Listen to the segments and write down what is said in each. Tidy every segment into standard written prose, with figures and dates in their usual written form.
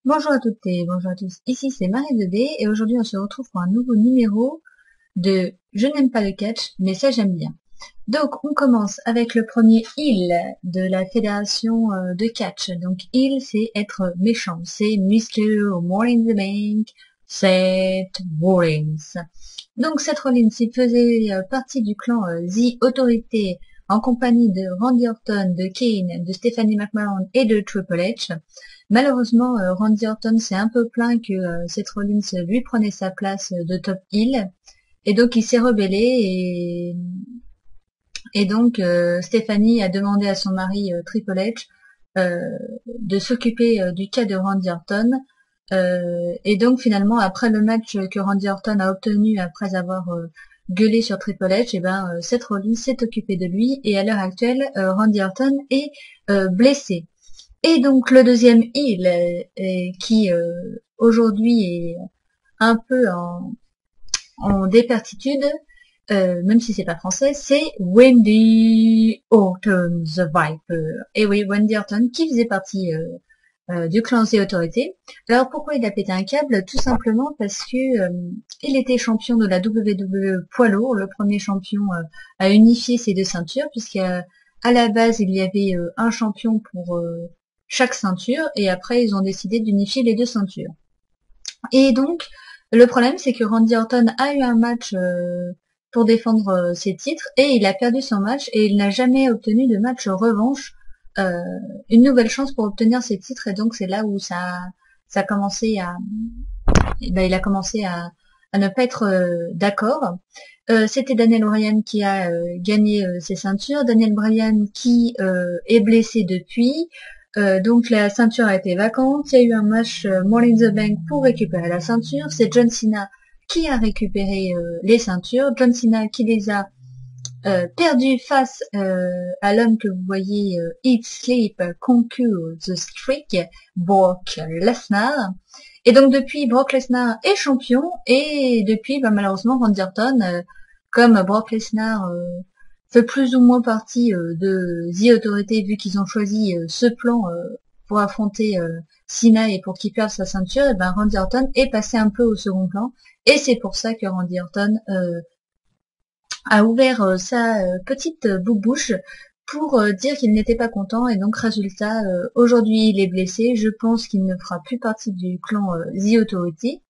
Bonjour à toutes et bonjour à tous, ici c'est Marie 2D et aujourd'hui on se retrouve pour un nouveau numéro de Je n'aime pas le catch, mais ça j'aime bien. Donc on commence avec le premier heel de la fédération de catch. Donc heel c'est être méchant, c'est Mr. More in the Bank, Seth Rollins. Donc Seth Rollins il faisait partie du clan The Authority en compagnie de Randy Orton, de Kane, de Stephanie McMahon et de Triple H. Malheureusement, Randy Orton s'est un peu plaint que Seth Rollins lui prenait sa place de top heel, et donc il s'est rebellé, et donc Stephanie a demandé à son mari Triple H euh, de s'occuper du cas de Randy Orton. Et donc finalement, après le match que Randy Orton a obtenu après avoir gueulé sur Triple H, et ben Seth Rollins s'est occupé de lui, et à l'heure actuelle, Randy Orton est blessé. Et donc le deuxième heel qui aujourd'hui est un peu en dépertitude, même si c'est pas français, c'est Wendy Orton the Viper. Et oui, Wendy Orton qui faisait partie du clan The Authority. Alors pourquoi il a pété un câble? Tout simplement parce que il était champion de la WWE poids lourd, le premier champion à unifier ces deux ceintures, puisqu'à à la base il y avait un champion pour chaque ceinture, et après ils ont décidé d'unifier les deux ceintures. Et donc le problème c'est que Randy Orton a eu un match pour défendre ses titres, et il a perdu son match, et il n'a jamais obtenu de match revanche, euh, une nouvelle chance pour obtenir ses titres, et donc c'est là où ça a commencé à, ben, il a commencé à ne pas être d'accord. C'était Daniel Bryan qui a gagné ses ceintures, Daniel Bryan qui est blessé depuis, donc la ceinture a été vacante, il y a eu un match Money in the Bank pour récupérer la ceinture, c'est John Cena qui a récupéré les ceintures, John Cena qui les a perdu face à l'homme que vous voyez Eat, Sleep, Conquer the Streak, Brock Lesnar. Et donc depuis, Brock Lesnar est champion, et depuis, bah, malheureusement, Randy Orton, comme Brock Lesnar fait plus ou moins partie de The Authority, vu qu'ils ont choisi ce plan pour affronter Cena et pour qu'il perde sa ceinture, et ben Randy Orton est passé un peu au second plan, et c'est pour ça que Randy Orton a ouvert sa petite boubouche pour dire qu'il n'était pas content, et donc résultat, aujourd'hui il est blessé, je pense qu'il ne fera plus partie du clan The Authority,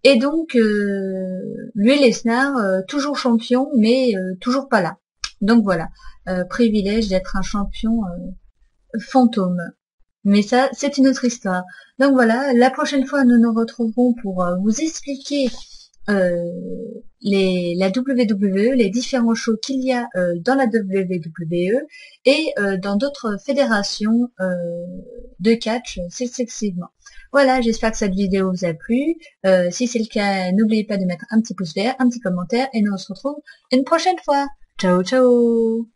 et donc lui Lesnar, toujours champion, mais toujours pas là. Donc voilà, privilège d'être un champion fantôme. Mais ça, c'est une autre histoire. Donc voilà, la prochaine fois, nous nous retrouverons pour vous expliquer euh, la WWE, les différents shows qu'il y a dans la WWE et dans d'autres fédérations de catch successivement. Voilà, j'espère que cette vidéo vous a plu. Si c'est le cas, n'oubliez pas de mettre un petit pouce vert, un petit commentaire, et nous on se retrouve une prochaine fois. Ciao ciao.